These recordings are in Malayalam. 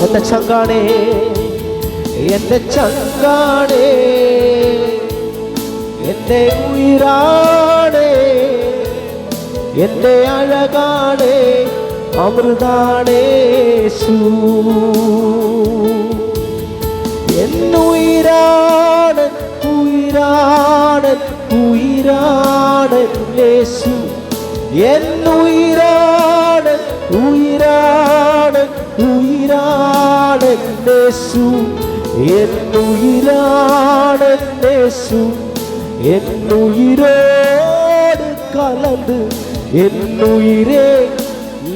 എന്റെ ചങ്കാണേ, എന്റെ ചങ്കാണേ, എന്റെ ഉയിരാണേ, എന്റെ അഴകാണേ, അമൃതാണേശു. എന്നുയിരാണ്, ഉയിരാണ്, ഉയിരാണ് യേശു. എന്നുയിരാണ്, ഉയിരാണ്, ഉയിരാണ് യേശു. എന്നുയിരാണ് യേശു. എന്നുയിരോട് കലந்து എന്നുയിരേ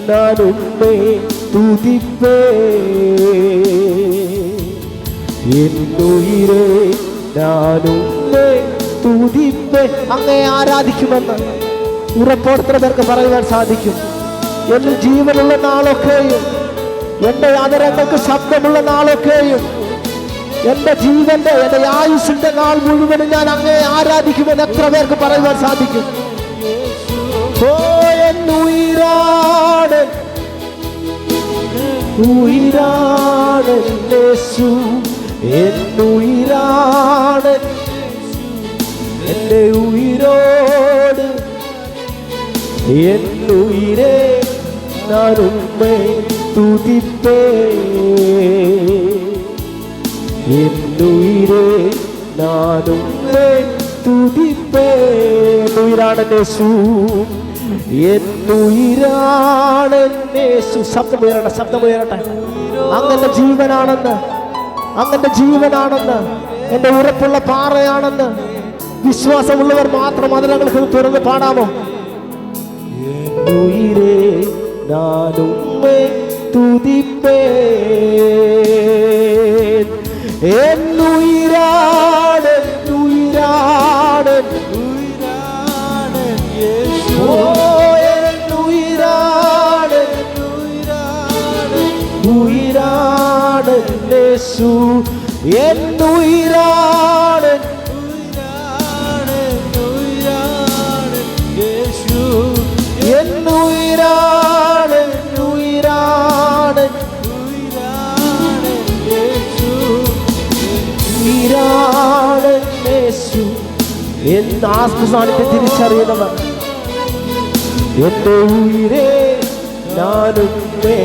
நான் உம்மை துதிப்பேன். എന്നുയിരേ ഞാൻ ഉമ്மை തുതിപ്പേൻ. അങ്ങയെ ആരാധിക്കുമെന്ന് ഉറപ്പോടെ എത്ര പേർക്ക് പറയുവാൻ സാധിക്കും? എന്റെ ജീവനുള്ള നാളൊക്കെയും, എന്റെ അതരങ്ങൾക്ക് ശബ്ദമുള്ള നാളൊക്കെയും, എന്റെ ജീവന്റെ, എന്റെ ആയുസിന്റെ നാൾ മുഴുവനും ഞാൻ അങ്ങയെ ആരാധിക്കുമെന്ന് എത്ര പേർക്ക് പറയുവാൻ സാധിക്കും? ഓ എന്നുയിരാണ്, ഉയിരാണ് യേശു. എന്നുയിരാണ്, എന്റെ ഉയിരോട് എന്നുയിരേ ഞാൻ ഉമ്மை തുതിപ്പേൻ. എന്നുയിരേ ഞാൻ ഉമ്மை തുതിപ്പേൻ. ഉയിരാണ് യേശു, എന്നുയിരാണ് യേശു. ശബ്ദമുയരട്ടെ, ശബ്ദമുയരട്ടെ. അങ്ങന്റെ ജീവനാണെന്ന്, അങ്ങന്റെ ജീവനാണെന്ന്, എന്റെ ഉറപ്പുള്ള പാറയാണെന്ന് വിശ്വാസമുള്ളവർ മാത്രം അതിനങ്ങൾക്ക് തുറന്ന് പാടാമോ? എന്നുയിരേ ഞാൻ ഉമ്மை തുതിപ്പേൻ. എന്നുയിരാണ്, ഉയിരാണ്, ഉയിരാണ് യേശു. ഓ എന്നുയിരാണ്, ഉയിരാണ്, ഉയിരാണ് യേശു. എന്നുയിരാണ്, ഉയിരാണ്, ഉയിരാണ് യേശു. എന്നുയിരാണ്, ഉയിരാണ്, ഉയിരാണ് യേശു. ഉയിരാണ് യേശു. എന്ന് ആത്മസാന്നിധ്യം തിരിച്ചറിയുന്നവർ എന്റെ ഉയിരേ ഞാൻ ഉമ്மை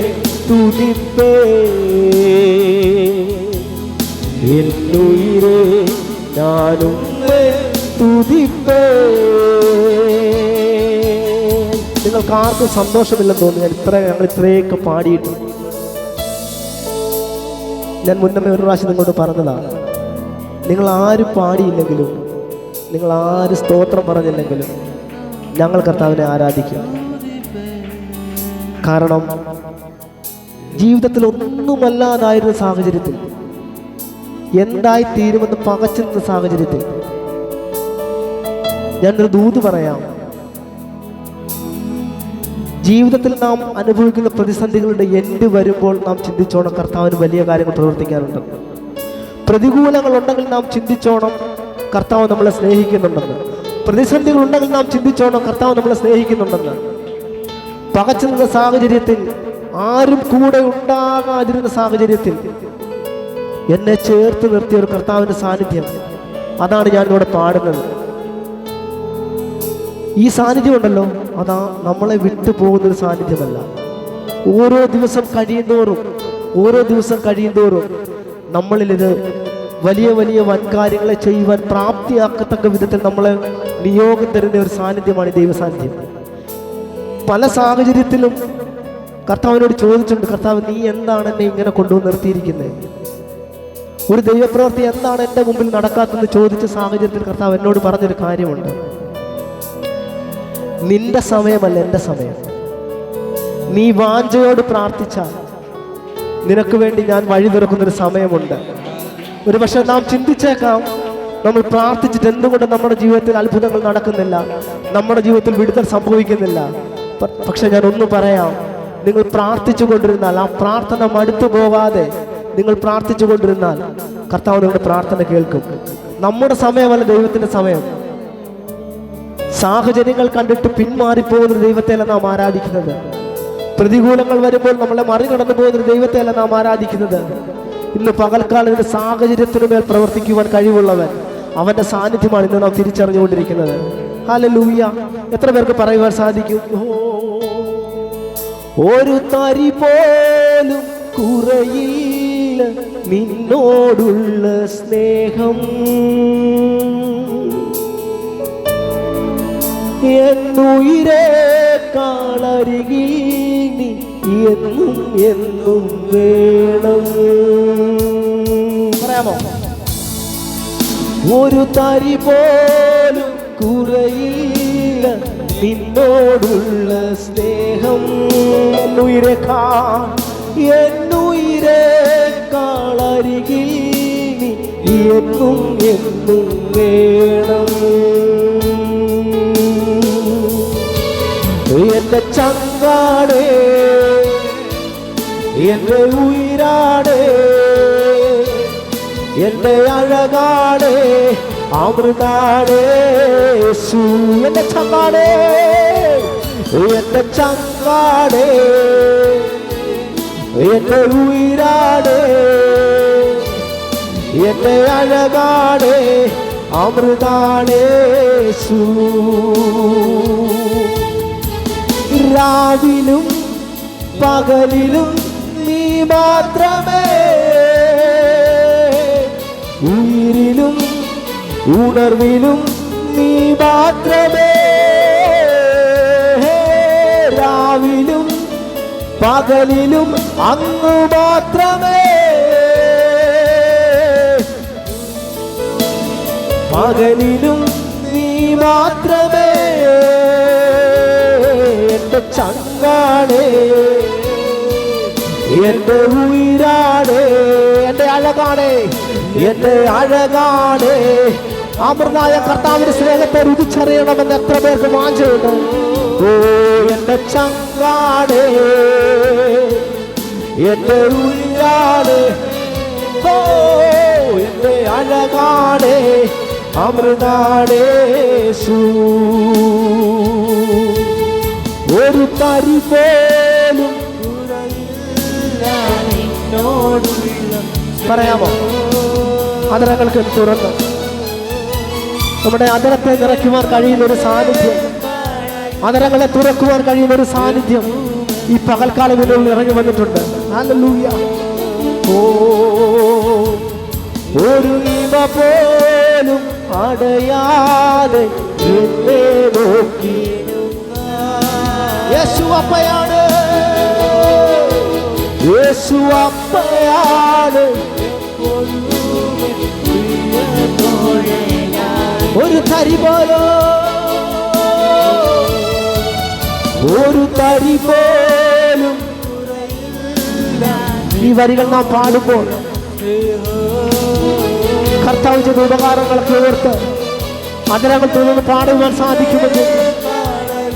തുതിപ്പേൻ. എന്നുയിരേ ഞാൻ ഉമ്மை തുതിപ്പേൻ. നിങ്ങൾക്ക് ആർക്കും സന്തോഷമില്ലെന്ന് തോന്നുന്നു ഞങ്ങൾ ഇത്രയൊക്കെ പാടിയിട്ട്? ഞാൻ മുന്നമേ ഒരു പ്രാവശ്യം നിങ്ങളോട് പറഞ്ഞതാണ്, നിങ്ങൾ ആരും പാടിയില്ലെങ്കിലും, നിങ്ങൾ ആര് സ്തോത്രം പറഞ്ഞില്ലെങ്കിലും ഞങ്ങൾ കർത്താവിനെ ആരാധിക്കും. കാരണം ജീവിതത്തിൽ ഒന്നുമല്ലാതായിരുന്ന സാഹചര്യത്തിൽ, എന്തായി തീരുമെന്ന് പകച്ചിരുന്ന സാഹചര്യത്തിൽ ഞാനൊരു ദൂത് പറയാം. ജീവിതത്തിൽ നാം അനുഭവിക്കുന്ന പ്രതിസന്ധികളുടെ എൻഡ് വരുമ്പോൾ നാം ചിന്തിച്ചോണം കർത്താവിന് വലിയ കാര്യങ്ങൾ പ്രവർത്തിക്കാറുണ്ട്. പ്രതികൂലങ്ങൾ ഉണ്ടെങ്കിൽ നാം ചിന്തിച്ചോണം കർത്താവ് നമ്മളെ സ്നേഹിക്കുന്നുണ്ടെന്ന്. പ്രതിസന്ധികൾ ഉണ്ടെങ്കിൽ നാം ചിന്തിച്ചോണം കർത്താവ് നമ്മളെ സ്നേഹിക്കുന്നുണ്ടെന്ന്. പകച്ചു നിന്ന സാഹചര്യത്തിൽ, ആരും കൂടെ ഉണ്ടാകാതിരുന്ന സാഹചര്യത്തിൽ എന്നെ ചേർത്ത് നിർത്തിയ ഒരു കർത്താവിന്റെ സാന്നിധ്യം, അതാണ് ഞാൻ ഇവിടെ പാടുന്നത്. ഈ സാന്നിധ്യം ഉണ്ടല്ലോ, അതാ നമ്മളെ വിട്ടു പോകുന്നൊരു സാന്നിധ്യമല്ല. ഓരോ ദിവസം കഴിയുന്തോറും, ഓരോ ദിവസം കഴിയുന്തോറും നമ്മളിലിത് വലിയ വലിയ വൻകാര്യങ്ങളെ ചെയ്യുവാൻ പ്രാപ്തിയാക്കത്തക്ക വിധത്തിൽ നമ്മളെ നിയോഗം തരുന്ന ഒരു സാന്നിധ്യമാണ് ഈ ദൈവസാന്നിധ്യം. പല സാഹചര്യത്തിലും കർത്താവിനോട് ചോദിച്ചിട്ടുണ്ട്, കർത്താവ് നീ എന്താണ് എന്നെ ഇങ്ങനെ കൊണ്ടുവന്ന് നിർത്തിയിരിക്കുന്നത്? ഒരു ദൈവപ്രവൃത്തി എന്താണ് എൻ്റെ മുമ്പിൽ നടക്കാത്തെന്ന് ചോദിച്ച സാഹചര്യത്തിൽ കർത്താവ് എന്നോട് പറഞ്ഞൊരു കാര്യമുണ്ട്, നിന്റെ സമയമല്ല എൻ്റെ സമയം. നീ വാഞ്ചയോട് പ്രാർത്ഥിച്ചാൽ നിനക്ക് വേണ്ടി ഞാൻ വഴി തുറക്കുന്നൊരു സമയമുണ്ട്. ഒരു പക്ഷെ നാം ചിന്തിച്ചേക്കാം, നമ്മൾ പ്രാർത്ഥിച്ചിട്ട് എന്തുകൊണ്ട് നമ്മുടെ ജീവിതത്തിൽ അത്ഭുതങ്ങൾ നടക്കുന്നില്ല, നമ്മുടെ ജീവിതത്തിൽ വിടുതൽ സംഭവിക്കുന്നില്ല. പക്ഷെ ഞാൻ ഒന്ന് പറയാം, നിങ്ങൾ പ്രാർത്ഥിച്ചു കൊണ്ടിരുന്നാൽ, ആ പ്രാർത്ഥന മടുത്തു പോകാതെ നിങ്ങൾ പ്രാർത്ഥിച്ചു കൊണ്ടിരുന്നാൽ കർത്താവ് നിങ്ങളുടെ പ്രാർത്ഥന കേൾക്കും. നമ്മുടെ സമയമല്ല ദൈവത്തിന്റെ സമയം. സാഹചര്യങ്ങൾ കണ്ടിട്ട് പിന്മാറിപ്പോകുന്ന ദൈവത്തെയല്ല നാം ആരാധിക്കുന്നത്. പ്രതികൂലങ്ങൾ വരുമ്പോൾ നമ്മളെ മറികടന്നു പോകുന്ന ദൈവത്തെയല്ല നാം ആരാധിക്കുന്നത്. ഇന്ന് പകൽക്കാലത്തിന്റെ സാഹചര്യത്തിനു മേൽ പ്രവർത്തിക്കുവാൻ കഴിവുള്ളവൻ, അവന്റെ സാന്നിധ്യമാണ് ഇന്ന് നാം തിരിച്ചറിഞ്ഞുകൊണ്ടിരിക്കുന്നത്. ഹല്ലേലൂയ. എത്ര പേർക്ക് പറയുവാൻ സാധിക്കും? ഒരു തരി പോലും കുറയില്ല നിന്നോടുള്ള സ്നേഹം, എന്നുയിരേക്കാളരികിൽ നീ എന്നും എന്നും വേണം. പറയാമോ? ഒരു തരി പോലും കുറയില്ല നിന്നോടുള്ള സ്നേഹം, എന്നുയിരേക്കാളരികിൽ നീ എന്നും എന്നും വേണം. എന്റെ ചങ്കാടേ, എന്റെ ഉയിരാടേ, എന്റെ അഴകാടേ, അമൃതാടേ യേശു. എന്റെ ചങ്കാടേ, എന്റെ ചങ്കാടേ, എന്റെ ഉയിരാടേ, എന്റെ അഴകാടേ, അമൃതാടേ യേശു. രാവിലും പകലിലും നീ മാത്രമേ, ഉയിരിലും ഉണർവിലും നീ മാത്രമേ. രാവിലും പകലിലും അങ്ങ് മാത്രമേ, പകലിലും നീ മാത്രമേ. എന്റെ ചങ്കാടേ, എന്റെ ഉയിരാടേ, എന്റെ അഴകാടേ, എന്റെ അഴകാടേ, അമൃതായ കർത്താവിന്റെ സ്നേഹത്തെ രുചിച്ചറിയണമെന്ന് എത്ര പേർക്ക് വാഞ്ചയുണ്ട്? ഓ എന്റെ ചങ്കാടേ, എന്റെ ഉയിരാടേ, ഓ എന്റെ അഴകാടേ, അമൃതാടേ യേശു. ഒരു തരി പോലും പറയാമോ? അതരങ്ങൾക്ക് തുറന്ന് നമ്മുടെ അതരത്തെ നിറയ്ക്കുവാൻ കഴിയുന്ന ഒരു സാന്നിധ്യം, അതരങ്ങളെ തുറക്കുവാൻ കഴിയുന്ന ഒരു സാന്നിധ്യം ഈ പകൽക്കാലം ഇതിനുള്ളിൽ ഇറങ്ങി വന്നിട്ടുണ്ട്. ഹല്ലേലൂയ. ഓ ഒരു ഇവ പോലും അടയാതെ എന്നെ നോക്കി. യേശു അപ്പയാണ്, യേശു അപ്പയാണ്. ഒരു തരി പോലും, ഒരു തരി പോലും. ഈ വരികൾ നാം പാടുമ്പോൾ കർത്താവ് ചെയ്ത ഉപകാരങ്ങളൊക്കെ ഓർത്ത് അതിനകത്ത് തുറന്ന് പാടുവാൻ സാധിക്കുമെങ്കിൽ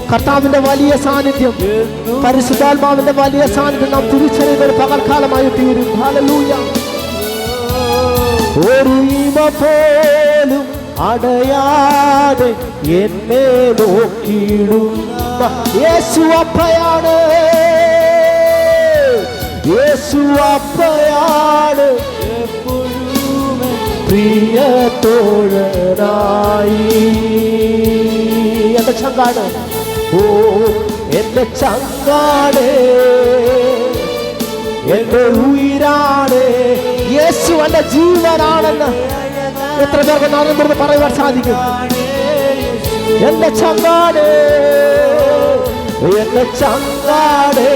കർത്താവിന്റെ വലിയ സാന്നിധ്യം, പരിശുദ്ധാത്മാവിന്റെ വലിയ സാന്നിധ്യം നാം തിരിച്ചറിയുന്ന ഒരു പകൽക്കാലമായി തീരും. ഹല്ലേലൂയ. ഒരു ഇവ പോലും അടയാതെ എന്നെ നോക്കിയിടുന്ന യേശു അപ്പയാണ്, യേശു അപ്പയാണ്. പ്രിയ തോഴനായി എന്റെ ചങ്കാട്, ഓ എന്റെ ചങ്കാട്, എന്റെ ഉയിരാണ്. യേശു എന്റെ ജീവനാണെന്ന് എത്ര പേർക്ക് നാം പറയുവാൻ സാധിക്കും? എന്റെ ചങ്കാട്, എന്റെ ചങ്കാട്,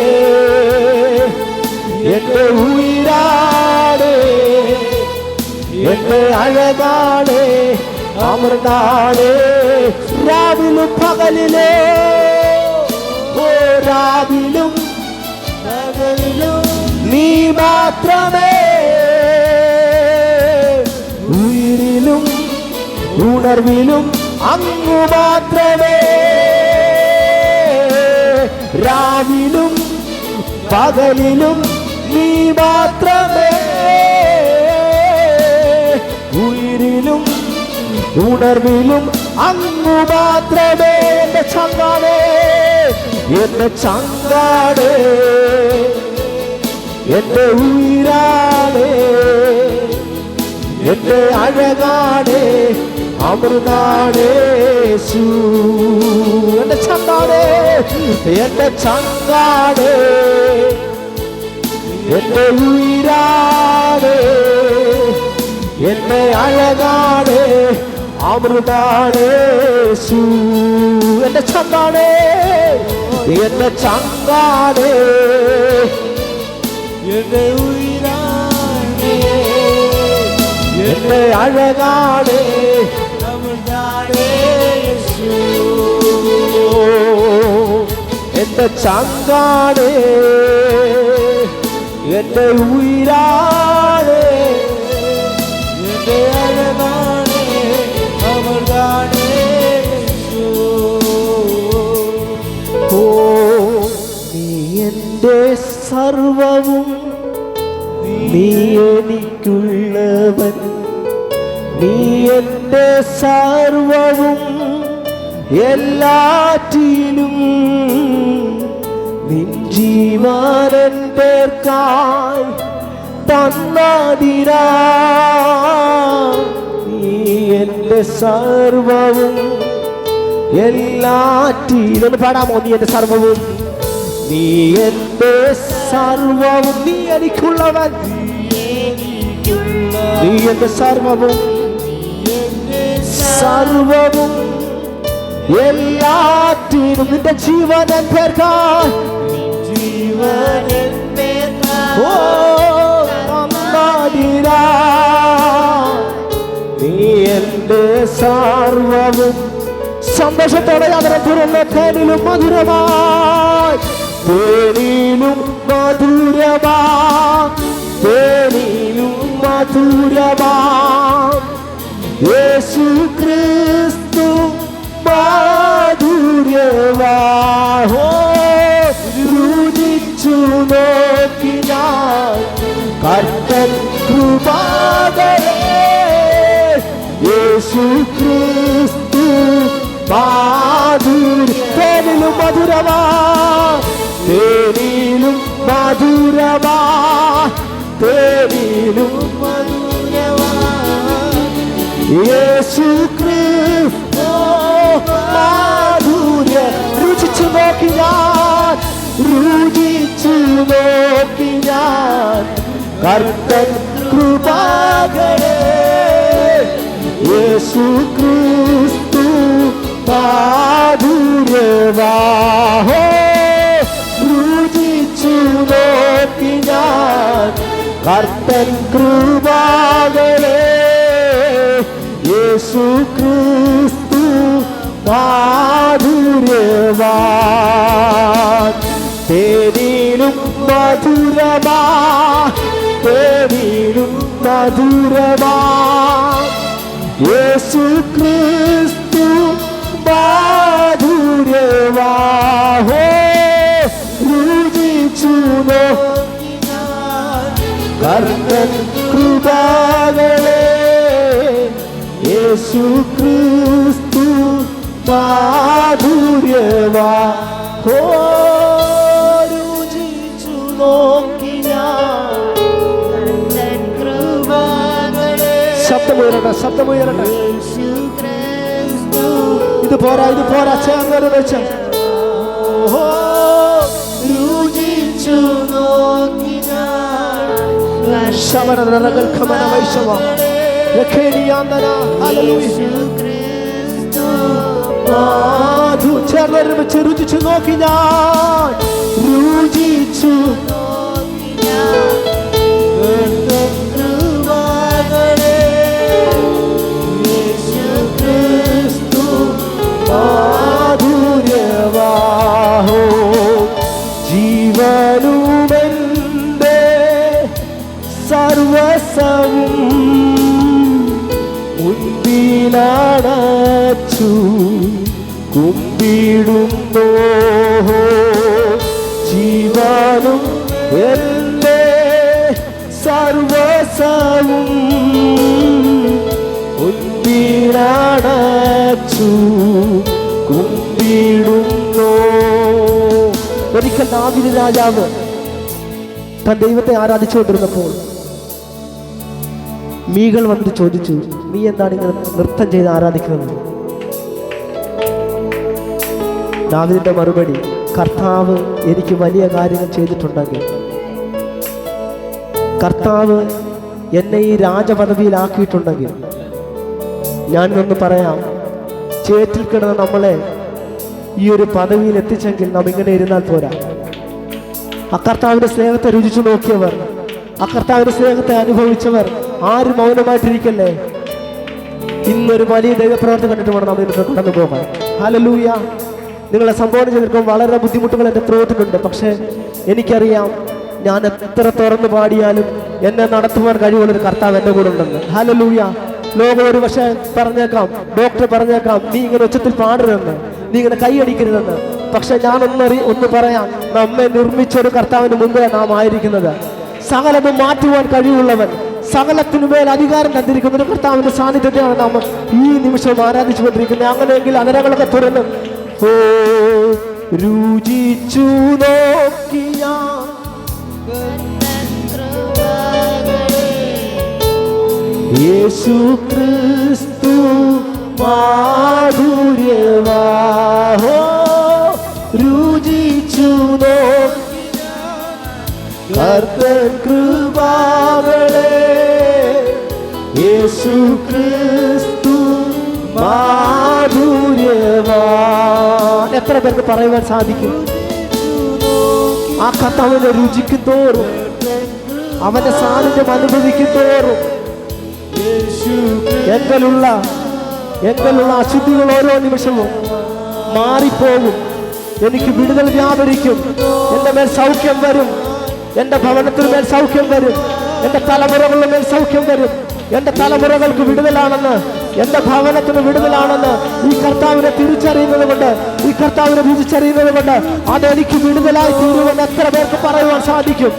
എന്റെ ഉയിരാണ്, എന്റെ അഴകാണ്, അമൃതാണ്. രാവിലും പകലിലോ, ഓ രാവിലും പകലിലും നീ മാത്രമേ. ഉയിരിലും ഉണർവിലും അങ്ങു മാത്രമേ. രാവിലും പകലിലും നീ മാത്രമേ. ഉയിരിലും ഉണർവിലും അങ്ങു മാത്രമേ. എന്റെ ചങ്കാടേ, എന്റെ ചങ്കാടേ, എന്റെ ഉയിരാണേ, എന്റെ അഴകാണേ, അമൃതാണേ യേശു. എന്റെ ചങ്കാണേ, എന്റെ ചങ്കാണേ, എന്റെ ഉയിരാണേ, എന്റെ അഴകാണേ, അമൃതാണേ യേശു. എന്റെ ചങ്കാണേ, എന്റെ ചങ്കാണേ, എന്റെ ഉയിരാണേ, എന്റെ അഴകാണേ, അമൃതാണേ യേശു. എന്റെ ചങ്കാണേ, എന്റെ ഉയിരാണേ, എന്റെ അഴകാണേ, അമൃതാണേ യേശു. ഓ നീ എന്റെ സർവവും, നീ എനിക്കുള്ളവൻ, നീ എന്റെ സർവവും എല്ലാറ്റിലും, നിൻ ജീവൻ പേർക്കായി തന്നതിനാ. നീ എന്റെ സർവവും എല്ലാറ്റിലും. പാടാമോ? നീ എന്റെ സർവവും, നീ എന്റെ സർവവും, നീ എനിക്കുള്ളവൻ, നീ എന്റെ സർവവും, സർവവും എല്ലാറ്റിനും, നിന്റെ ജീവനൻ പേർക്കായി, ജീവനൻ പേർക്കായി ഓ തന്നതിനാ. നീ എന്റെ സർവവും. സന്തോഷത്തോടെ യാത്ര തുറന്ന് തേനിലും മധുരമായി, തേനിലും മധുരമാ, തേനിലും മധുരമാ യേശു ക്രിസ്തു മാധുര്യമാ. രുചിച്ചു നോക്കി ഞാൻ കർത്തൻ കൃപാകളേ, യേശു ക്രിസ്തു മാധുര്യ. തേനിലും മധുരമാ, തേനിലും മധുരമാ, തേനിലും മധുരമാ യേശു ക്രിസ്തു മാധുര്യ. രുചിച്ചു നോക്കി ഞാൻ, രുചിച്ചു നോക്കി ഞാൻ കർത്തൻ കൃപാകളേ, യേശു ക്രിസ്തു മാധുര്യമാ. രുചിച്ചു നോക്കി ഞാൻ കർത്തൻ കൃപാകളേ, യേശു ക്രിസ്തു മാധുര്യമാ. തേനിലും മധുരമാ, തേനിലും മധുരമാ യേശു ക്രിസ്തു മാധുര്യമാ. രുചിച്ചു നോക്കി കർത്തൻ കൃപാകളേ, യേശു ക്രിസ്തു മാധുര്യമാ. രുചിച്ചു നോക്കി കർത്തൻ കൃപാകളേ. ശബ്ദമുയരട്ടെ, ശബ്ദമുയരട്ടെ. ഇത് പോരാ, ഇത് പോരാ, ചേർന്നൊരു വെച്ച. രുചിച്ചു നോക്കി ശമനകൽക്കമന വൈശവ മാധു. ചേർന്നൊരു വെച്ച് രുചിച്ചു നോക്കി ഞാൻ, രുചിച്ചു മാധുര്യവാഹോ. ജീവനുമെന്റെ സർവസവും മുൻപിലടച്ചു കുമ്പിടുന്നു. ജീവനും എന്റെ സർവസവും മുൻപിലടച്ചു കുമ്പിടുന്നു. ഒരിക്കൽ ദാവീദ് രാജാവ് താൻ ദൈവത്തെ ആരാധിച്ചുകൊണ്ടിരുന്നപ്പോൾ മീകൾ വന്നിട്ട് ചോദിച്ചു, നീ എന്താണ് ഇങ്ങനെ നൃത്തം ചെയ്ത് ആരാധിക്കുന്നത്? ദാവീദിന്റെ മറുപടി, കർത്താവ് എനിക്ക് വലിയ കാര്യങ്ങൾ ചെയ്തിട്ടുണ്ടെങ്കിൽ, കർത്താവ് എന്നെ ഈ രാജപദവിയിലാക്കിയിട്ടുണ്ടെങ്കിൽ, ഞാനൊന്ന് പറയാം, ചേറ്റിൽ കിടന്ന് നമ്മളെ ഈ ഒരു പദവിയിൽ എത്തിച്ചെങ്കിൽ നാം ഇങ്ങനെ ഇരുന്നാൽ പോരാ. കർത്താവിന്റെ സ്നേഹത്തെ രുചിച്ചു നോക്കിയവർ, കർത്താവിന്റെ സ്നേഹത്തെ അനുഭവിച്ചവർ ആരും മൗനമായിട്ടിരിക്കല്ലേ. ഇന്നൊരു വലിയ ദൈവപ്രവർത്തി കണ്ടിട്ട് വേണം നാം ഇന്ന് കടന്നു പോകാൻ. ഹല്ലേലൂയ. നിങ്ങളെ സംബോധന ചെയ്തെടുക്കാൻ വളരെ ബുദ്ധിമുട്ടുകൾ എൻ്റെ ത്രോട്ടിലുണ്ട്. പക്ഷേ എനിക്കറിയാം, ഞാൻ എത്ര തുറന്നു പാടിയാലും എന്നെ നടത്തുവാൻ കഴിവുള്ളൊരു കർത്താവ് എൻ്റെ കൂടെ ഉണ്ടെന്ന്. ഹല്ലേലൂയ. ലോകം ഒരു പക്ഷേ പറഞ്ഞേക്കാം, ഡോക്ടർ പറഞ്ഞേക്കാം, നീ ഇങ്ങനെ ഉച്ചത്തിൽ പാടരുതെന്ന്, നീ ഇങ്ങനെ കൈയടിക്കരുതെന്ന്. പക്ഷെ ഞാൻ ഒന്ന് പറയാം, നമ്മെ നിർമ്മിച്ചൊരു കർത്താവിന് മുമ്പേ നാം ആയിരിക്കുന്നത്. സകലതും മാറ്റുവാൻ കഴിവുള്ളവൻ, സകലത്തിനുമേൽ അധികാരം തന്നിരിക്കുന്ന ഒരു കർത്താവിന്റെ സാന്നിധ്യത്തെയാണ് നാം ഈ നിമിഷം ആരാധിച്ചുകൊണ്ടിരിക്കുന്നത്. അങ്ങനെയെങ്കിൽ അതരങ്ങളൊക്കെ തുറന്ന് രുചിച്ചു നോക്കിയ യേശു ക്രിസ്തു മാധുര്യവാഹോ, രുചിച്ചു നോക്കിയ കർത്തൻ കൃപാകളെ, യേശു ക്രിസ്തു മാധുര്യവാൻ. എത്ര പേർക്ക് പറയുവാൻ സാധിക്കും? ആ കർത്താവിനെ രുചിക്കും തോറും, അവന്റെ സാന്നിധ്യം അനുഭവിക്കും തോറും എങ്കിലുള്ള അശുദ്ധികൾ ഓരോ നിമിഷവും മാറിപ്പോകും. എനിക്ക് വിടുതൽ വ്യാപരിക്കും. എൻ്റെ മേൽ സൗഖ്യം വരും. എൻ്റെ ഭവനത്തിന് മേൽ സൗഖ്യം വരും. എൻ്റെ തലമുറകളുടെ മേൽ സൗഖ്യം വരും. എൻ്റെ തലമുറകൾക്ക് വിടുതലാണെന്ന്, എൻ്റെ ഭവനത്തിന് വിടുതലാണെന്ന് ഈ കർത്താവിനെ തിരിച്ചറിയുന്നത് കൊണ്ട്, ഈ കർത്താവിനെ രുചിച്ചറിയുന്നത് കൊണ്ട് അതെനിക്ക് വിടുതലായി തീരുമെന്ന് എത്ര പേർക്ക് പറയുവാൻ സാധിക്കും?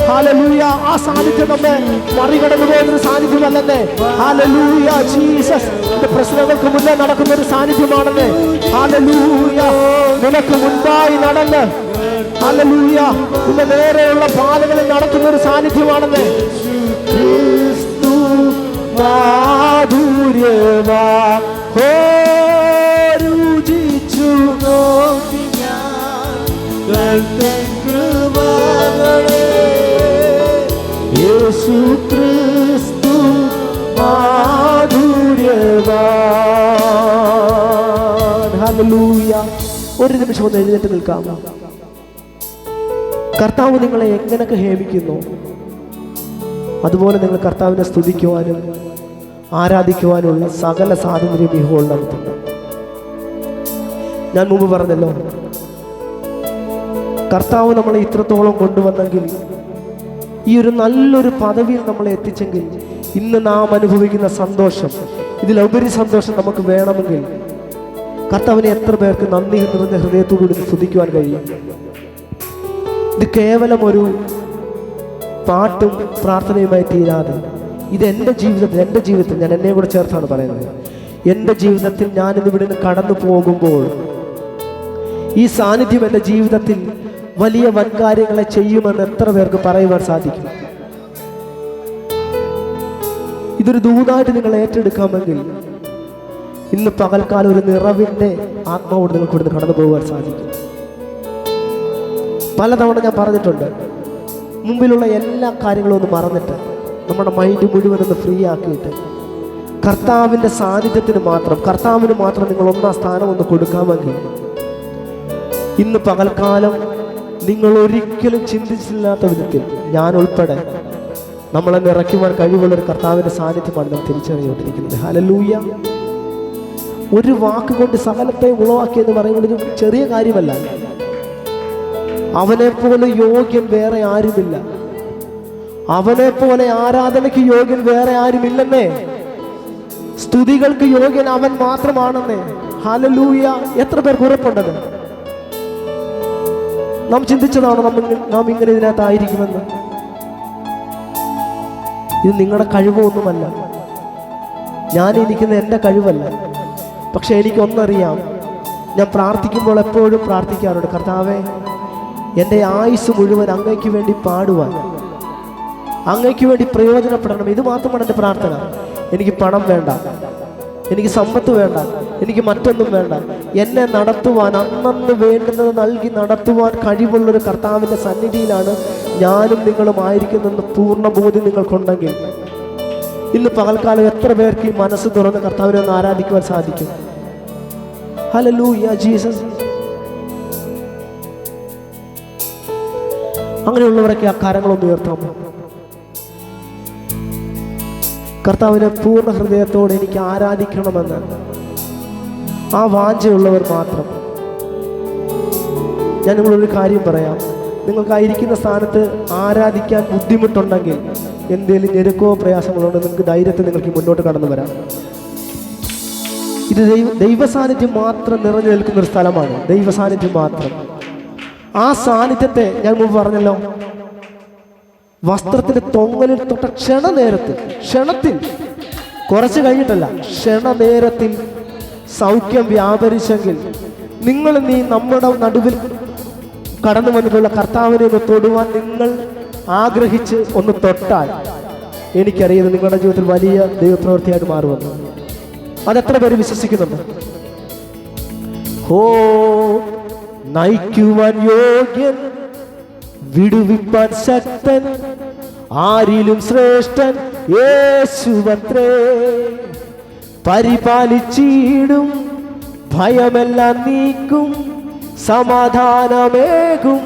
ഹല്ലേലൂയ. ആ സാന്നിധ്യം നമ്മെ മറികടന്നു പോകുന്നൊരു സാന്നിധ്യമല്ലെന്നേ. ഹല്ലേലൂയ. ജീസസ് എന്റെ പ്രശ്നങ്ങൾക്ക് മുന്നേ നടക്കുന്ന ഒരു സാന്നിധ്യമാണെന്നേ. ഹല്ലേലൂയ. നിനക്ക് മുൻപായി നടന്ന്, ഹല്ലേലൂയ, നിന്റെ നേരെയുള്ള പാതകളിൽ നടക്കുന്ന ഒരു സാന്നിധ്യമാണെന്നേ. ക്രിസ്തു മാധുര്യവാ, രുചിച്ചു നോക്കി ഞാൻ കർത്തൻ കൃപകളെ, യേശു ക്രിസ്തു മാധുര്യവാൻ. ഹല്ലേലൂയ. ഒരു നിമിഷം ഒന്ന് എഴുന്നേറ്റ് നിൽക്കാം. കർത്താവ് നിങ്ങളെ എങ്ങനെയൊക്കെ ഹേമിക്കുന്നു, അതുപോലെ നിങ്ങൾ കർത്താവിനെ സ്തുതിക്കുവാനും ആരാധിക്കുവാനുള്ള സകല സ്വാതന്ത്ര്യം ഇപ്പോൾ നമുക്കുണ്ട്. ഞാൻ മുമ്പ് പറഞ്ഞല്ലോ, കർത്താവ് നമ്മളെ ഇത്രത്തോളം കൊണ്ടുവന്നെങ്കിൽ, ഈ ഒരു നല്ലൊരു പദവിയിൽ നമ്മളെ എത്തിച്ചെങ്കിൽ, ഇന്ന് നാം അനുഭവിക്കുന്ന സന്തോഷം, ഇതിലുപരി സന്തോഷം നമുക്ക് വേണമെങ്കിൽ കർത്താവിനെ എത്ര പേർക്ക് നന്ദി നിറഞ്ഞ ഹൃദയത്തോടുകൂടി സ്തുതിക്കുവാൻ കഴിയും? ഇത് കേവലം ഒരു പാട്ടും പ്രാർത്ഥനയുമായി തീരാതെ, ഇത് എൻ്റെ ജീവിതത്തിൽ ഞാൻ എന്നെ കൂടെ ചേർത്താണ് പറയുന്നത്. എൻ്റെ ജീവിതത്തിൽ ഞാനിന്ന് ഇവിടെ നിന്ന് കടന്നു പോകുമ്പോൾ ഈ സാന്നിധ്യം എൻ്റെ ജീവിതത്തിൽ വലിയ വൻകാര്യങ്ങളെ ചെയ്യുമെന്ന് എത്ര പേർക്ക് പറയുവാൻ സാധിക്കും? ഇതൊരു ദൂതായിട്ട് നിങ്ങൾ ഏറ്റെടുക്കാമെങ്കിൽ ഇന്ന് പകൽക്കാലം ഒരു നിറവിൻ്റെ ആത്മാവോട് നിങ്ങൾക്ക് ഇവിടുന്ന് കടന്നു പോകാൻ സാധിക്കും. പലതവണ ഞാൻ പറഞ്ഞിട്ടുണ്ട്, മുമ്പിലുള്ള എല്ലാ കാര്യങ്ങളും ഒന്ന് മറന്നിട്ട് നമ്മുടെ മൈൻഡ് മുഴുവൻ ഒന്ന് ഫ്രീ ആക്കിയിട്ട് കർത്താവിൻ്റെ സാന്നിധ്യത്തിന് മാത്രം, കർത്താവിന് മാത്രം നിങ്ങൾ ഒന്നാം സ്ഥാനം ഒന്ന് കൊടുക്കാമെങ്കിൽ ഇന്ന് പകൽക്കാലം നിങ്ങൾ ഒരിക്കലും ചിന്തിച്ചില്ലാത്ത വിധത്തിൽ ഞാൻ ഉൾപ്പെടെ നമ്മളെ നിറയ്ക്കുവാൻ കഴിവുള്ളൊരു കർത്താവിൻ്റെ സാന്നിധ്യമാണ് നാം തിരിച്ചറിഞ്ഞുകൊണ്ടിരിക്കുന്നത്. ഹല്ലേലൂയ. ഒരു വാക്കുകൊണ്ട് സകലത്തെ ഉളവാക്കിയെന്ന് പറയുന്നത് ഒരു ചെറിയ കാര്യമല്ല. അവനെപ്പോലെ യോഗ്യൻ വേറെ ആരുമില്ല. അവനെപ്പോലെ ആരാധനയ്ക്ക് യോഗ്യൻ വേറെ ആരുമില്ലെന്നേ. സ്തുതികൾക്ക് യോഗ്യൻ അവൻ മാത്രമാണെന്നേ. ഹല്ലേലൂയ. എത്ര പേർക്ക് ഉറപ്പുണ്ടത്? നാം ചിന്തിച്ചതാണോ നാം ഇങ്ങനെ ഇതിനകത്തായിരിക്കുമെന്ന്? ഇത് നിങ്ങളുടെ കഴിവൊന്നുമല്ല, ഞാൻ ഇരിക്കുന്ന എൻ്റെ കഴിവല്ല. പക്ഷെ എനിക്കൊന്നറിയാം, ഞാൻ പ്രാർത്ഥിക്കുമ്പോൾ എപ്പോഴും പ്രാർത്ഥിക്കാറുണ്ട്, കർത്താവേ എൻ്റെ ആയുസ് മുഴുവൻ അങ്ങയ്ക്ക് വേണ്ടി പാടുവാൻ, അങ്ങയ്ക്ക് വേണ്ടി പ്രയോജനപ്പെടണം. ഇത് മാത്രമാണ് എൻ്റെ പ്രാർത്ഥന. എനിക്ക് പണം വേണ്ട, എനിക്ക് സമ്പത്ത് വേണ്ട, എനിക്ക് മറ്റൊന്നും വേണ്ട. എന്നെ നടത്തുവാൻ, അന്നന്ന് വേണ്ടുന്നത് നൽകി നടത്തുവാൻ കഴിവുള്ളൊരു കർത്താവിൻ്റെ സന്നിധിയിലാണ് ഞാനും നിങ്ങളും ആയിരിക്കുന്നതെന്ന് പൂർണ്ണ ബോധ്യം നിങ്ങൾക്കുണ്ടെങ്കിൽ ഇന്ന് പകൽക്കാലം എത്ര പേർക്ക് ഈ മനസ്സ് തുറന്ന് കർത്താവിനെ ഒന്ന് ആരാധിക്കുവാൻ സാധിക്കും? Hallelujah Jesus. അങ്ങനെയുള്ളവരൊക്കെ ആ കരങ്ങളൊന്ന് ഉയർത്താമോ? കർത്താവിനെ പൂർണ്ണ ഹൃദയത്തോടെ എനിക്ക് ആരാധിക്കണമെന്ന് ആ വാഞ്ചയുള്ളവർ മാത്രം. ഞാൻ നിങ്ങളൊരു കാര്യം പറയാം. നിങ്ങൾക്കായിരിക്കുന്ന സ്ഥാനത്ത് ആരാധിക്കാൻ ബുദ്ധിമുട്ടുണ്ടെങ്കിൽ, എന്തെങ്കിലും ഞെരുക്കോ പ്രയാസങ്ങളുണ്ടോ, നിങ്ങൾക്ക് ധൈര്യത്തിൽ നിങ്ങൾക്ക് മുന്നോട്ട് കടന്നു വരാം. ഇത് ദൈവസാന്നിധ്യം മാത്രം നിറഞ്ഞു നിൽക്കുന്നൊരു സ്ഥലമാണ്. ദൈവസാന്നിധ്യം മാത്രം. ആ സാന്നിധ്യത്തെ ഞാൻ മുമ്പ് പറഞ്ഞല്ലോ, വസ്ത്രത്തിന്റെ തൊങ്ങലിൽ തൊട്ട ക്ഷണത്തിൽ കുറച്ച് കഴിഞ്ഞിട്ടല്ല, ക്ഷണനേരത്തിൽ സൗഖ്യം വ്യാപരിച്ചെങ്കിൽ നിങ്ങൾ നമ്മുടെ നടുവിൽ കടന്നു വന്നിട്ടുള്ള കർത്താവിനെ ഒന്ന് തൊടുവാൻ നിങ്ങൾ ആഗ്രഹിച്ച് ഒന്ന് തൊട്ടാൽ, എനിക്കറിയുന്നത് നിങ്ങളുടെ ജീവിതത്തിൽ വലിയ ദൈവപ്രവൃത്തിയായിട്ട് മാറുമെന്ന്. അതെത്ര പേര് വിശ്വസിക്കുന്നുണ്ട്? ഓ, നയിക്കുവാൻ യോഗ്യൻ, വിടുവിപ്പാൻ ശക്തൻ, ആരിലും ശ്രേഷ്ഠൻ യേശുവത്രേ. പരിപാലിച്ചിടും, ഭയമെല്ലാം നീക്കും, സമാധാനമേകും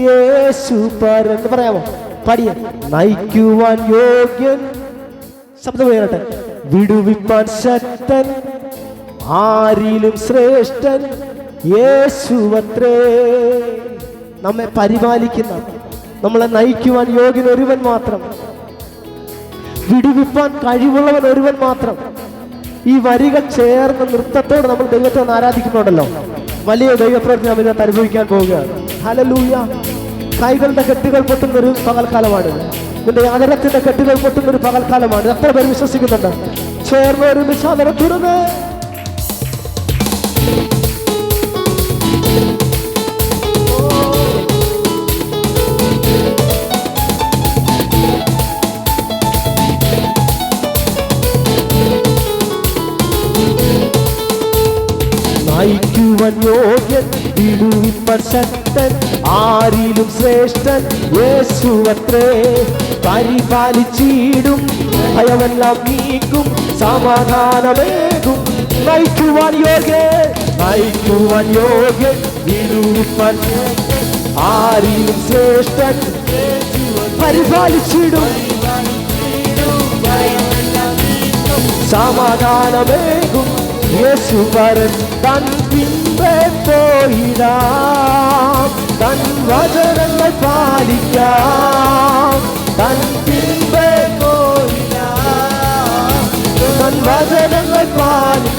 യേശു പരൻ. പറയാമോ? പടിയ. നയിക്കുവാൻ യോഗ്യൻ, ശബ്ദം ഉയരട്ടെ, വിടുവിപ്പാൻ ശക്തൻ, ആരിലും ശ്രേഷ്ഠൻ യേശുവത്രേ. നമ്മെ പരിപാലിക്കുന്ന, നമ്മളെ നയിക്കുവാൻ യോഗ്യൻ ഒരുവൻ മാത്രം, വിടുവിപ്പാൻ കഴിവുള്ളവൻ ഒരുവൻ മാത്രം. ഈ വരികൾ ചേർന്ന നൃത്തത്തോട് നമ്മൾ ദൈവത്തെ ഒന്ന് ആരാധിക്കുന്നുണ്ടല്ലോ, വലിയ ദൈവപ്രവൃത്തി നാം ഇതിനകത്ത് അനുഭവിക്കാൻ പോവുകയാണ്. ഹല്ലേലൂയ. കൈകളുടെ കെട്ടുകൾ പൊട്ടുന്നൊരു പകൽക്കാലമാണ്. നിന്റെ ആദരത്തിന്റെ കെട്ടുകൾ പൊട്ടുന്നൊരു പകൽക്കാലമാണ്. എത്ര പേര് വിശ്വസിക്കുന്നുണ്ട്? ചേർന്ന് ഒരുമിച്ച് ആദരം തുറന്ന് നയിക്കുവാൻ യോഗ്യൻ, വിടുവിപ്പാൻ ശക്തൻ, ആരിലും ശ്രേഷ്ഠൻ യേശുവത്രേ. പരിപാലിച്ചിടും, ഭയമെല്ലാം നീക്കും, സമാധാനമേകും. നയിക്കുവാൻ യോഗ്യൻ, നയിക്കുവാൻ യോഗ്യൻ, വിടുവിപ്പാൻ ആരിലും ശ്രേഷ്ഠൻ. പരിപാലിച്ചിടും, സമാധാനമേകും യേശു പരൻ. തൻ പിൻപേ പോയിടാം, തൻ വചനങ്ങൾ പാലിക്കാം. തൻ പിൻപേ പോയിടാം, തൻ വചനങ്ങൾ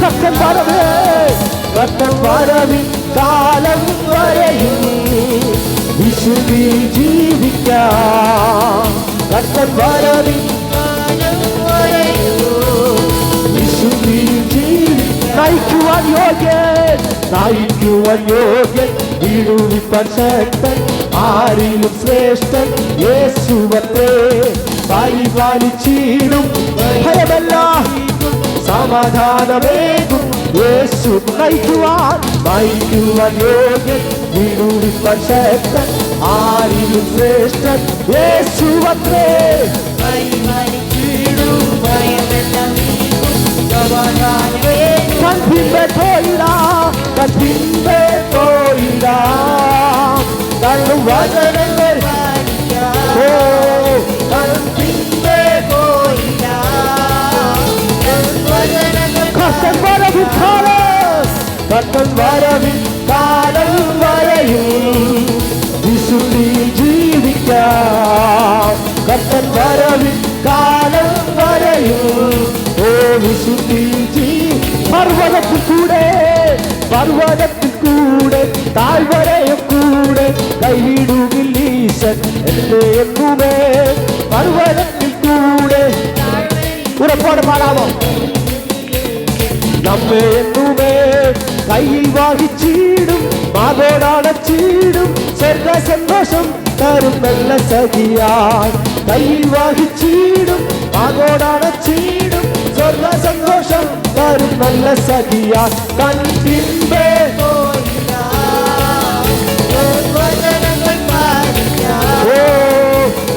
കർത്തൻ വരവേ, കർത്തൻ വരവിൻ കാലം വരെയും വിശുദ്ധി ജീവിക്കാം. കർത്തൻ വരവിൻ കാലം വരെയും വിശുദ്ധി ജീവിക്കാം. നയിക്കുവാൻ യോഗ്യൻ, നയിക്കുവാൻ യോഗ്യൻ, വിടുവിപ്പാൻ ശക്തൻ, ആരിലും ശ്രേഷ്ഠൻ യേശുവത്രേ. പരിപാലിച്ചിടും, ഭയമെല്ലാം സമാധാനമേകും യേശു. നയിക്കുവാൻ, നയിക്കുവാൻ യോഗ്യൻ, വിടുവിപ്പാൻ ശക്തൻ, ആരിലും ശ്രേഷ്ഠൻ യേശുവത്രേ. പരിപാലിച്ചിടും, ഭയമെല്ലാം തൻ പിൻപേ പോയിടാം, തൻ പിൻപേ പോയിടാം. തൻ വചനങ്ങൾ ഓ, തൻ പിൻപേ പോയിടാം. കർത്തൻ വരവിൻ കാലം, കർത്തൻ വരവിൻ കാലം വരെയും വിശുദ്ധി ജീവിക്കാം. കർത്തൻ വരവിൻ കാലം വരെയും ഓ വിശുദ്ധി. പർവ്വതത്തിൽ കൂടെ, പർവ്വതത്തിൽ കൂടെ, താഴ്വരയും കൂടെ, കൈവിടുകില്ല ഈശൻ എന്നെ എന്നുമേ. പർവ്വതത്തിൽ കൂടെ, ഉറപ്പോടെ പാടാമോ? നമ്മെ എന്നുമേ കയ്യിൽ വാഹിച്ചിടും, മാതോടടച്ചിടും, സ്വർഗ സന്തോഷം സന്തോഷം തരും നല്ല സഖിയായി. കയ്യിൽ വഹിച്ചിടും ആകോടടച്ചിടും സ്വർഗ സന്തോഷം തരും നല്ല സഖിയായി. കൺപിൻപേ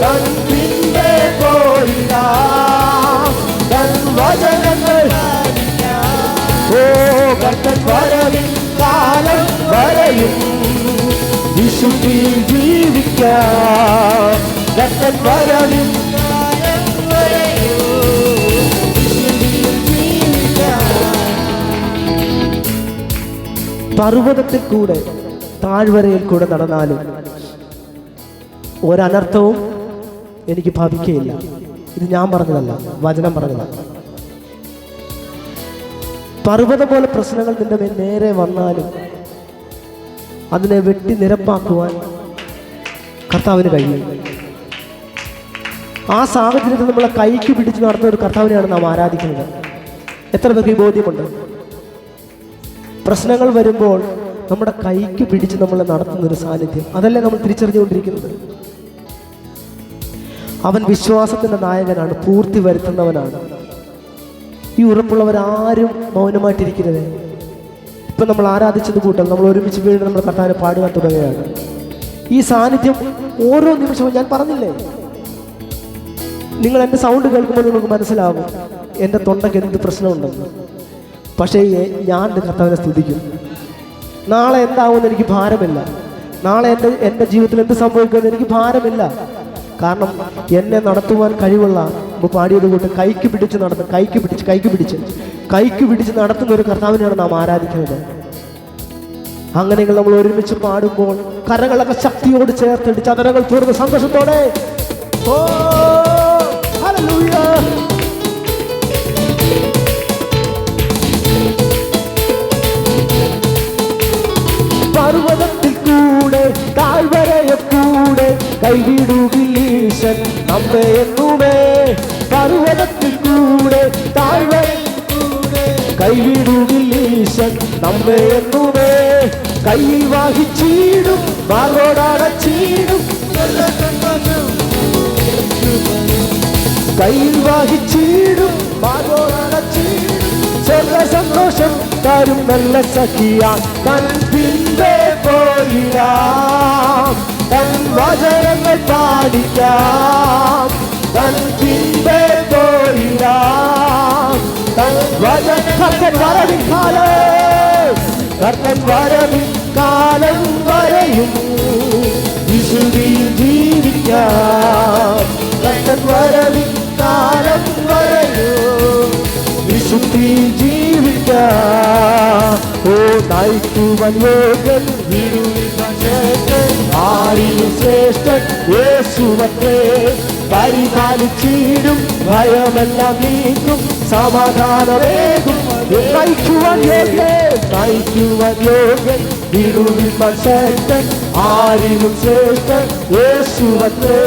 കൺപിൻപേ പോയില്ല തൻ വചനങ്ങൾ. കർത്തൻ വരവിൻ കാലം വരെയും വിശുദ്ധിയിൽ ജീവിക്കാം. കർത്തൻ വരവിൻ കാലം വരെയും വിശുദ്ധിയിൽ ജീവിക്കാം. പർവ്വതത്തിൽ കൂടെ താഴ്വരയിൽ കൂടെ നടന്നാലും ഒരനർത്ഥവും എനിക്ക് ഭവിക്കുകയില്ല. ഇത് ഞാൻ പറഞ്ഞതല്ല, വചനം പറഞ്ഞതാണ്. പർവ്വതം പോലെ പ്രശ്നങ്ങൾ നിന്റെ മേൽ നേരെ വന്നാലും അതിനെ വെട്ടി നിരപ്പാക്കുവാൻ കർത്താവിന് കഴിയും. ആ സാഹചര്യത്തിൽ നമ്മളെ കൈക്ക് പിടിച്ച് നടത്തുന്ന ഒരു കർത്താവിനെയാണ് നാം ആരാധിക്കുന്നത്. എത്ര പേർക്ക് ഈ ബോധ്യമുണ്ട്? പ്രശ്നങ്ങൾ വരുമ്പോൾ നമ്മുടെ കൈക്ക് പിടിച്ച് നമ്മളെ നടത്തുന്നൊരു സാന്നിധ്യം, അതല്ലേ നമ്മൾ തിരിച്ചറിഞ്ഞുകൊണ്ടിരിക്കുന്നത്. അവൻ വിശ്വാസത്തിൻ്റെ നായകനാണ്, പൂർത്തി വരുത്തുന്നവനാണ്. ഈ ഉറപ്പുള്ളവരാരും മൗനമായിട്ടിരിക്കരുത്. ഇപ്പം നമ്മൾ ആരാധിച്ചത് കൂട്ടം നമ്മൾ ഒരുമിച്ച് വീണ്ടും നമ്മൾ കർത്താവിനെ പാടുവാൻ തുടങ്ങുകയാണ്. ഈ സാന്നിധ്യം ഓരോ നിമിഷവും, ഞാൻ പറഞ്ഞില്ലേ, നിങ്ങൾ എൻ്റെ സൗണ്ട് കേൾക്കുമ്പോൾ നിങ്ങൾക്ക് മനസ്സിലാവും എൻ്റെ തൊണ്ടയ്ക്ക് എന്ത് പ്രശ്നമുണ്ടെന്ന്. പക്ഷേ ഞാൻ കർത്താവിനെ സ്തുതിക്കും. നാളെ എന്താവുമെന്ന് എനിക്ക് ഭാരമില്ല. നാളെ എൻ്റെ ജീവിതത്തിൽ എന്ത് സംഭവിക്കുമെന്ന് എനിക്ക് ഭാരമില്ല. കാരണം എന്നെ നടത്തുവാൻ കഴിവുള്ള പാടിയത് കൊണ്ട് കൈക്ക് പിടിച്ച് നടന്ന് കൈക്ക് പിടിച്ച് നടത്തുന്ന ഒരു കർത്താവിനെയാണ് നാം ആരാധിക്കുന്നത്. അങ്ങനെയെങ്കിൽ നമ്മൾ ഒരുമിച്ച് പാടുമ്പോൾ കരങ്ങളൊക്കെ ശക്തിയോട് ചേർത്തിട്ട് ചതരങ്ങൾ തുറന്ന് സന്തോഷത്തോടെ പർവ്വതത്തിൽ കൂടെ താഴ്വരയെ കൂടെ കൈവിടുകീശൻ നമ്മെ എന്നുമേ. പർവ്വതത്തിൽ കൂടെ താഴ്വരയിൽ കൂടെ കൈവിടുകീശൻ നമ്മെ എന്നുമേ. കയ്യിൽ വഹിച്ചിടും മാറോടടച്ചിടും കയ്യിൽ വഹിച്ചിടും മാറോടടച്ചിടും സ്വർഗ സന്തോഷം തരും നല്ല സഖിയാൻ. തൻ പിൻപേ പോയിടാം, തൻ വചനങ്ങൾ പാടിക്കാം. തൻ പിൻപേ പോയിടാം, തൻ വചന കർത്തൻ വരവിൻ കാലം വരെയും വിശുദ്ധിയിൽ ജീവിക്കാം. കർത്തൻ വരവിൻ കാലം വരെയും വിശുദ്ധിയിൽ ജീവിക്കാം. ഓ നയിക്കുവാൻ യോഗ്യൻ ആരിലും ശ്രേഷ്ഠൻ യേശുവത്രേ. പരിപാലിച്ചിടും ഭയമെല്ലാം നീക്കും സമാധാനമേകും. നയിക്കുവാൻ യോഗ്യൻ വിടുവിൻ ശ്രേഷ്ഠൻ ആരിലും ശ്രേഷ്ഠൻ യേശുവത്രേ.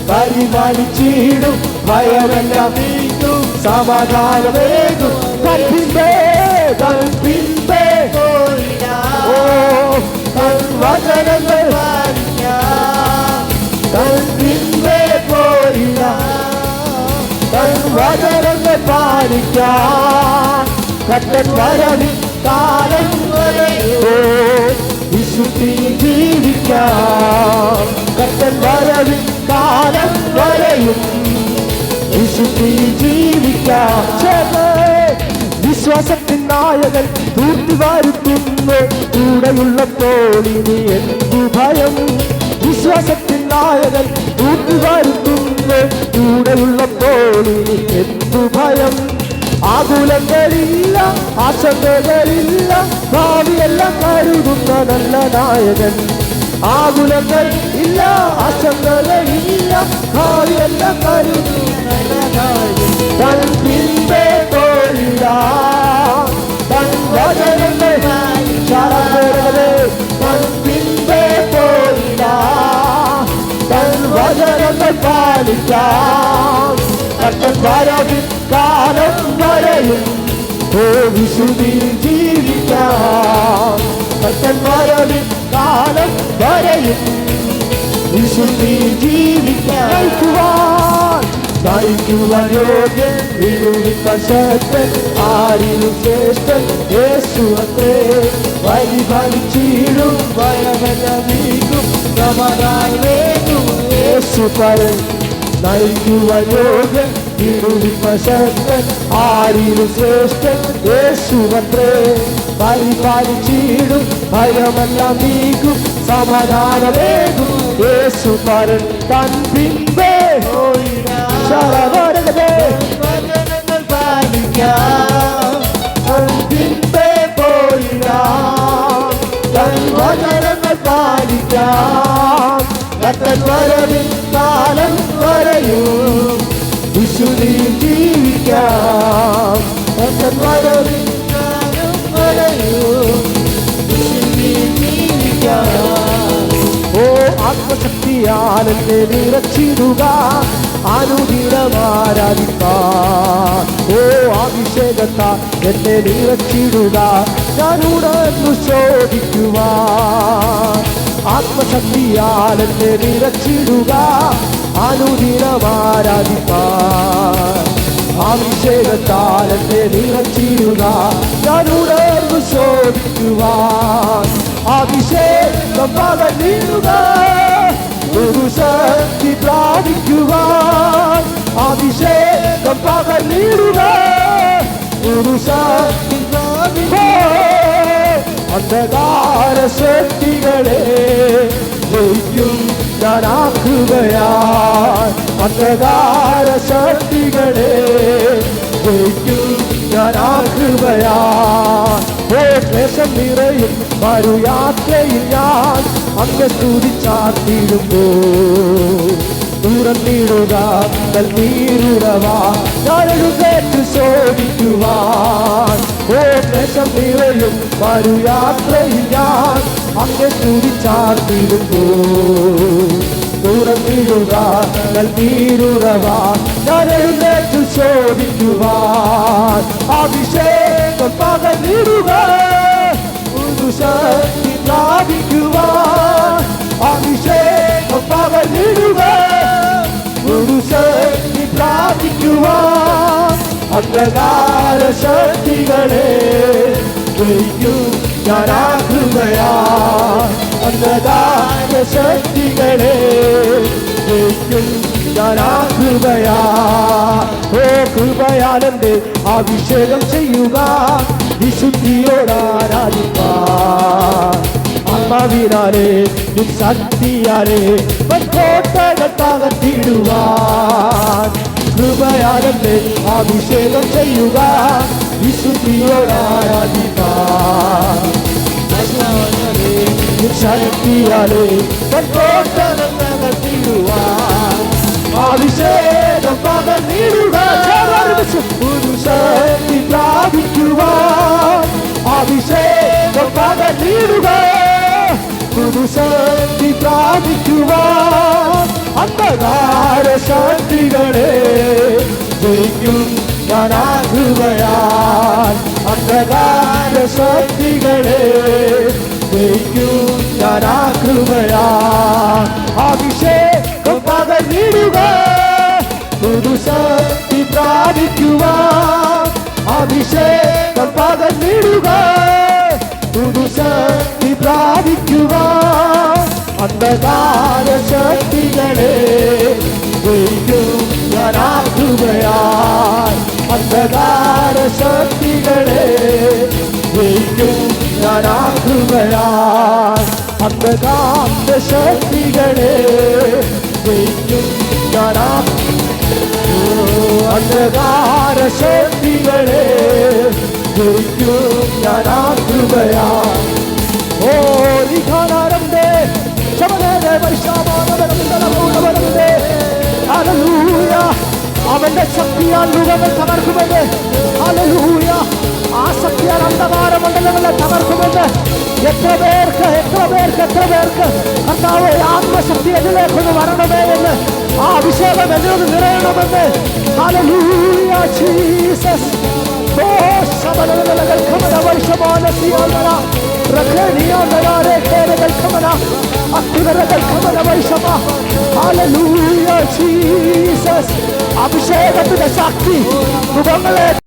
പരിപാലിച്ചിടും ഭയമെല്ലാം നീക്കും സമാധാനമേകും. കൽപ്പിന്റെ ഓ വചനങ്ങൾ കൽപ്പിന്റെ വചനങ്ങൾ പാലിക്കാൻ. കട്ടൻ വരവിൻ കാലം വരെയോ വിശുദ്ധി ജീവിക്കാം. കട്ടൻ വരവിൻ കാലം വരെയും വിശുദ്ധി ജീവിക്കാം. വിശ്വാസത്തിൻ നായകൻ പൂർത്തി വരുത്തുന്നു കൂടെയുള്ളപ്പോൾ ഇനി എന്തു ഭയം. വിശ്വാസത്തിൻ നായകൻ പൂർത്തി വരുത്തുന്നു കൂടെയുള്ളപ്പോൾ ഇനി എന്തു ഭയം. ആകുലങ്ങളില്ല, ആശങ്കകളില്ല, ഭാവിയെല്ലാം കരുതുന്ന നല്ല നായകൻ. ആകുലങ്ങൾ ഇല്ല, ആശങ്കകളില്ല, ഭാവിയെല്ലാം കരുതുന്ന നല്ല നായകൻ. തൻ പിൻപേ പോയിടാം, തൻ വചനങ്ങൾ തൻ പിൻപേ പോയിടാം, തൻ വചനങ്ങൾ പാലിക്കാം. കർത്തൻ വരവിൻ കാലം വരെയും ഓ വിശുദ്ധിയിൽ ജീവിക്കാം. കർത്തൻ വരവിൻ കാലം വരെയും വിശുദ്ധി ജീവിക്കാൻ നയിക്കുവാൻ യോഗ്യൻ വിടുവിപ്പാൻ ശക്തൻ ആരിലും ശ്രേഷ്ഠൻ യേശു അത്രേ പരിപാലിച്ചിടും ഭയമെല്ലാം നീക്കും സമാധാനമേകും യേശു പരൻ നയിക്കുവാൻ യോഗ്യൻ വിടുവിപ്പാൻ ശക്തൻ ആരിലും ശ്രേഷ്ഠൻ യേശു അത്രേ പരിപാലിച്ചിടും ഭയമെല്ലാം നീക്കും സമാധാനമേകും യേശു പരൻ തൻ പിൻപേ വചനങ്ങൾ പാലിക്കാം പിൻപേ പോയിടാം തൻ വചനങ്ങൾ പാലിക്കാം തൻ വരവിൻ കാലം വരെയും വിശുദ്ധിയിൽ ജീവിക്കാം തൻ വരവിൻ കാലം വരെയും വിശുദ്ധിയിൽ ജീവിക്കാം ഓ ആത്മശക്തിയാൽ എന്നെ നിറച്ചിടുക അനുദിനം ആരാധിക്കാൻ ഓ അഭിഷേകത്താൽ എന്നെ നിറച്ചിടുക ഞാനുടന്നു ശോഭിക്കുവാൻ ആത്മശക്തിയാൽ എന്നെ നിറച്ചിടുക അനുദിനം ആരാധിക്കാൻ അഭിഷേകത്താൽ എന്നെ നിറച്ചിടുക ഞാനുടന്നു ശോഭിക്കുവാൻ അഭിഷേകം പകർന്നിടുക ഒരു ശക്തി പ്രാപിക്കുവാൻ അഭിഷേകം പകർന്നിടുക ഒരു ശക്തി അന്ധകാര ശക്തികളെ ജയിക്കും ഞാനാക്കുകയാൽ അന്ധകാര ശക്തികളെ ജയിക്കും ഞാനാക്കുകയാൽ ക്ലേശം നിറയും മറുയാത്രയിൽ ഞാൻ അങ്ങ് സ്തുതിച്ചാർത്തിടുമ്പോ തുറന്നിടുക നീരുടവാ ഞാനെഴുന്നേറ്റ് ശോഭിക്കുവാൻ ഓ ക്ലേശം നിറയും മറുയാത്രയിൽ ഞാൻ അങ്ങ് സ്തുതിച്ചാർത്തിടുമ്പോ തുറന്നിടുക നീരുടവാ ഞാനെഴുന്നേറ്റ് ശോഭിക്കുവാൻ അഭിഷേകം പകർന്നിടുക ഒരു ശക്തി പ്രാപിക്കുവാൻ അഭിഷേകം പകർന്നിടുക ഒരു ശക്തി പ്രാപിക്കുവാൻ അന്ധകാര ശക്തികളെ ജയിക്കും ഞാനാകുകയാൽ അന്ധകാര ശക്തികളെ ജയിക്കും ഞാനാകുകയാൽ ഓ കൃപയാലെന്റെ അഭിഷേകം ചെയ്യുക വിശുദ്ധിയോട് ആരാധിക്കാൻ ആത്മാവിനാലേ ശക്തിയാലേ കോട്ടകൾ തകർത്തിടുവാൻ കൃപയാലെന്റെ അഭിഷേകം ചെയ്യുക വിശുദ്ധിയോട് ആരാധിക്കാൻ ശക്തിയാലേ കോട്ടകൾ തകർത്തിടുവാൻ അഭിഷേകം പകർന്നിടുക ഒരു ശക്തി പ്രാപിക്കുവാൻ അഭിഷേകം പകർന്നിടുക ഒരു ശക്തി പ്രാപിക്കുവാൻ അന്ധകാര ശക്തികളെ ജയിക്കും ഞാനാകുകയാൽ അന്ധകാര ശക്തികളെ ജയിക്കും ഞാനാകുകയാൽ അഭിഷേകം പകർന്നിടുക ഒരു ശക്തി പ്രാപിക്കുവാൻ അഭിഷേകം പകർന്നിടുക ഒരു ശക്തി പ്രാപിക്കുവാൻ അന്ധകാര ശക്തികളെ ജയിക്കും ഞാനാകുകയാൽ അന്ധകാര ശക്തികളെ ജയിക്കും ഞാനാകുകയാൽ അന്ധകാര ശക്തികളെ ജയിക്കും അന്ധകാര ശക്തികളെ ജയിക്കും ഞാനാകുകയാൽ ഓ നിഖാനാരംഭേ ശമനേ പരിശാമാനവരമുണ്ടേ ഹല്ലേലൂയ അവന്റെ ശക്തിയാൽ യുഗങ്ങൾ തകർക്കുമെന്ന് ഹല്ലേലൂയ ആ ശക്തിയാൽ അന്ധകാര മണ്ഡലങ്ങളെ തകർക്കുമെന്ന് എത്ര പേർക്ക് കർത്താവേ ആത്മശക്തി എന്നിലേക്കൊന്ന് വരണമേ എന്ന് ആ അഭിഷേകം എന്നോട് നിറയണമെന്ന് ഹല്ലേലൂയ ജീസസ് ഓ ശമനങ്ങൾ കമന വർഷമാനസിയാന റഖനിയാനരെ കേരകൾ കമന അക്തിവരകൾ കമന ഹല്ലേലൂയ ജീസസ്. അഭിഷേകത്തിന്റെ ശക്തി മുഖങ്ങളെ